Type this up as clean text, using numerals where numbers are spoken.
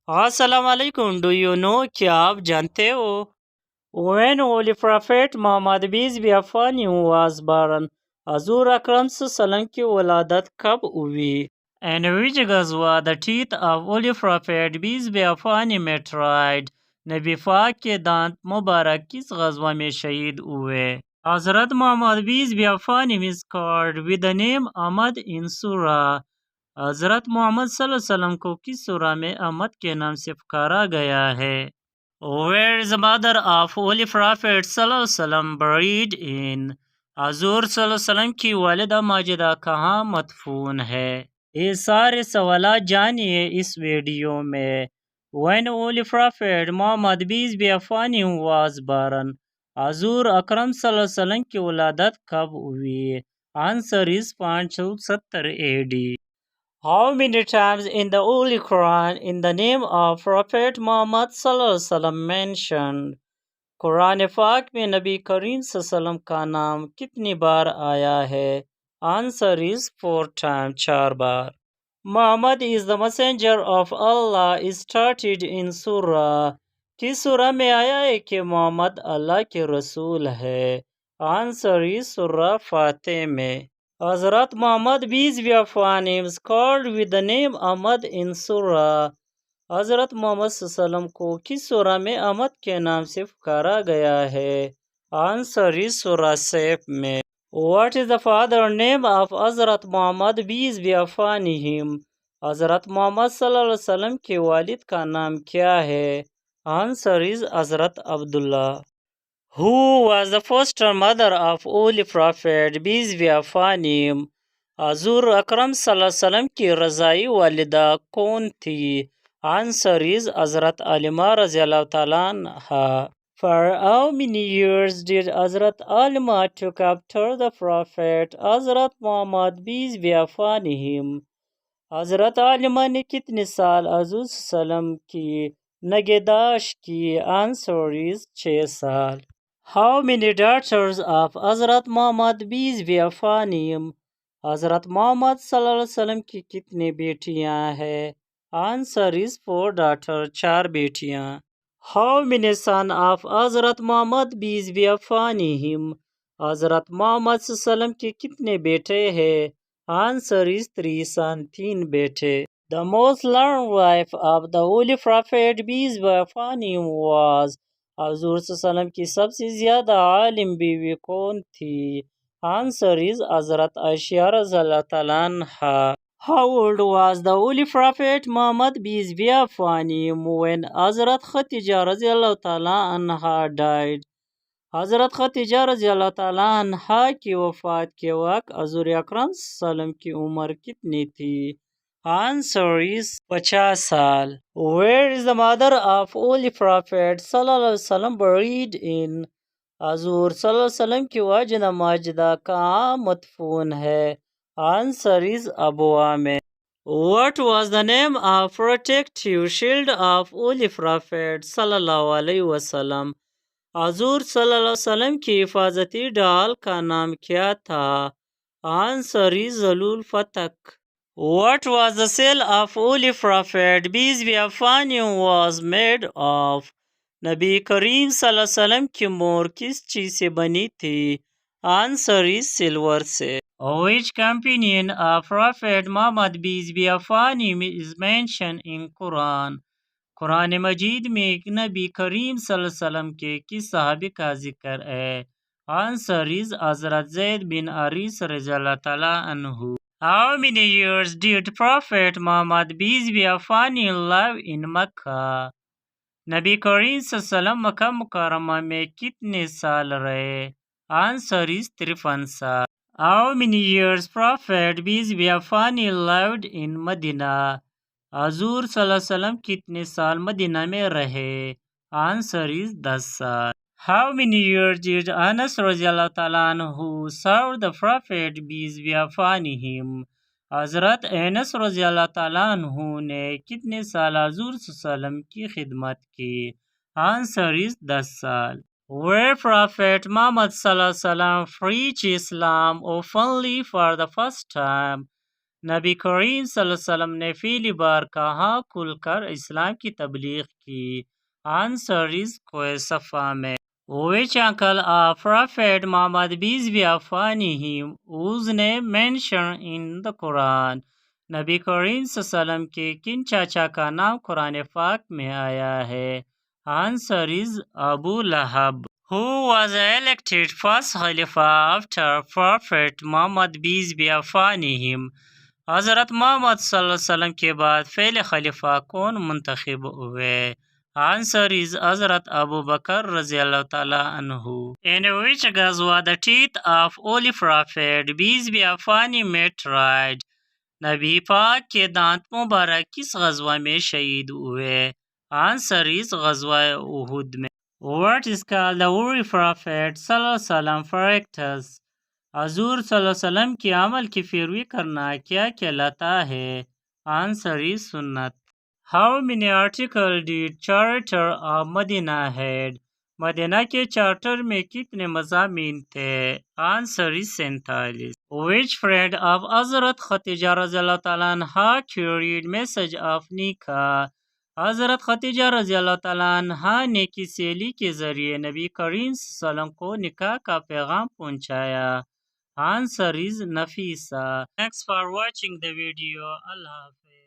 Assalamu-Alaikum. Do you know क्या आप जानते हो when Holy Prophet Muhammad peace be upon him was born, Azur Akram Sallam की वलादत कब हुई? And which ghazwa the teeth of Holy Prophet peace be upon him were tried? नबी पाक के दांत मुबारक किस ghazwa में शहीद हुए? Hazrat Muhammad peace be upon him is called with the name Ahmad in Surah. हज़रत मोहम्मद सल्लल्लाहु अलैहि वसल्लम को किस सूरा में अहमद के नाम से पुकारा गया है? Where is the mother of Holy Prophet सल्लल्लाहु अलैहि वसल्लम buried in? हजूर सल्लल्लाहु अलैहि वसल्लम की वालिदा माजिदा कहाँ मदफून है? ये सारे सवाल जानिए इस वीडियो में। When Holy Prophet Muhammad peace be upon him was born, हजूर अकरम सल्लल्लाहु अलैहि वसल्लम की वलादत कब हुई? Answer is 570 AD. How many times in the Holy Quran in the name of Prophet Muhammad Sallallahu Alaihi Wasallam mentioned? Quran पाक में नबी करीम सल्लल्लाहु अलैहि वसल्लम का नाम कितनी बार आया है? Answer is 4 times, 4 bar. Muhammad is the messenger of Allah is started in surah. किस सूरह में आया है कि मोहम्मद अल्लाह के रसूल है? आंसर इज सूरह फातिह में. Hazrat Muhammad peace be upon him is called with the name Ahmad in Surah. हजरत मोहम्मद सल्लम को किस सूरह में अहमद के नाम से पुकारा गया है? आंसर इज सूरह सैफ में. What is the father name of Hazrat Muhammad peace be upon him? हजरत मोहम्मद सल्लल्लाहु अलैहि वसल्लम के वालिद का नाम क्या है? Answer is Hazrat Abdullah. Who was the foster mother of Holy Prophet peace be upon him? हजूर अकरम सल्लल्लाहु अलैहि वसल्लम की रज़ाई वालिदा कौन थी? आंसर इज हजरत अलीमा रज़ियल्लाहु ताला अन्हा. For how many years did Hazrat Alima took after the Prophet Hazrat Muhammad peace be upon him? हजरत आलिमा ने कितने साल हजूर सल्लम की नगहदाश्त की? आंसर इज 6 साल. How many daughters of Hazrat Muhammad peace be upon him? हजरत मोहम्मद सल्लल्लाहु अलैहि वसल्लम की कितनी बेटियां हैं? आंसर इज 4 daughters, 4 बेटियां. How many sons of Hazrat Mohammad peace be upon him? हजरत मोहम्मद सल्लल्लाहु अलैहि वसल्लम के कितने बेटे हैं? आंसर इज 3 sons, 3 बेटे. The most learned wife of the Holy Prophet peace be upon him was हजूर सल्लम की सबसे ज्यादा आलिम बीवी कौन थी? आंसर इज हजरत आयशा रज़ियल्लाहु ताला अन्हा. How old was the Holy Prophet Muhammad peace be upon him when Hazrat Khatija रज़ियल्लाहु ताला अन्हा died? हजरत खतीजा रज़ियल्लाहु ताला अन्हा की वफात के वक्त हजूर अकरम सल्लम की उम्र कितनी थी? आंसर इज 50 साल. Where is the mother of Holy Prophet Sallallahu Alaihi Wasallam buried in? हजूर सल्लल्लाहु अलैहि वसल्लम की वाजिदा माजिदा कहाँ मदफून है? आंसर इज अबवा में. What was the name of protective shield of Holy Prophet Sallallahu Alaihi Wasallam? हजूर सल्लल्लाहु अलैहि वसल्लम की हिफाजती डाल का नाम क्या था? आंसर इज ज़लूल फतक. What was the cell of Holy Prophet peace be upon him was made of? नबी करीम सल्लल्लाहु अलैहि वसल्लम की मोर किस चीज से बनी थी? आंसर इज सिल्वर से. Which companion of Prophet Muhammad peace be upon him is mentioned in Quran? Quran मजीद में नबी करीम सल्लल्लाहु अलैहि वसल्लम के किस सहाबी का जिक्र है? आंसर इज हजरत ज़ैद बिन हारिस रज़ियल्लाहु ताला अन्हु. How many years did Prophet Muhammad peace be upon him live in Makkah? नबी करीम सल्लल्लाहु अलैहि वसल्लम मक्का मुकर्रमा में कितने साल रहे? आंसर इज 53 साल. How many years Prophet peace be upon him lived in Medina? हजूर सल्लल्लाहु अलैहि वसल्लम कितने साल मदीना में रहे? आंसर इज 10 साल. How many years did Anas रज़ियल्लाहु ताला अन्हु serve the Prophet peace be upon him? हजरत अनस रज़ियल्लाहु ताला अन्हु ने कितने साल हजूर सल्लम की खिदमत की? आंसर इज 10 साल. Where Prophet Muhammad सल्लल्लाहु अलैहि वसल्लम preached Islam openly for the first time? नबी करीम सल्लल्लाहु अलैहि वसल्लम ने पहली बार कहाँ खुलकर इस्लाम की तबलीग की? Answer is Safar में. Which uncle of Prophet Muhammad peace be upon him whose name mentioned in the Quran? नबी करीम सल्लल्लाहु अलैहि वसल्लम के किन चाचा का नाम कुरान पाक में आया है? Answer is Abu Lahab. Who was elected first Khalifa after Prophet Muhammad peace be upon him? हज़रत मोहम्मद सल्लल्लाहु अलैहि वसल्लम के बाद पहले खलीफा कौन मुंतखब हुए? Answer is हज़रत अबू बकर रज़ियल्लाहु ताला अन्हु. In which ghazwa the teeth of Holy Prophet peace be upon him met right? नबी पाक के दांत मुबारक किस ग़ज़वा में शहीद हुए? Answer is ग़ज़वा उहुद में. What is called the Holy Prophet सल्लल्लाहु अलैहि वसल्लम practice? हजूर सल्लल्लाहु अलैहि वसल्लम के अमल की पैरवी करना क्या कहलाता है? Answer is सुन्नत. How many articles did Charter of Medina had? Medina के चार्टर में कितने मज़ामीन थे? Answer is 47. Which friend of हज़रत खदीजा रज़ियल्लाहु ताला अन्हा carried message of nikah? हज़रत खदीजा रज़ियल्लाहु ताला अन्हा ने किस सहेली के जरिए नबी करीम सल्लल्लाहु अलैहि वसल्लम को निकाह का पैगाम पहुंचाया? Answer is Nafisa. Thanks for watching the video. Allah Hafiz.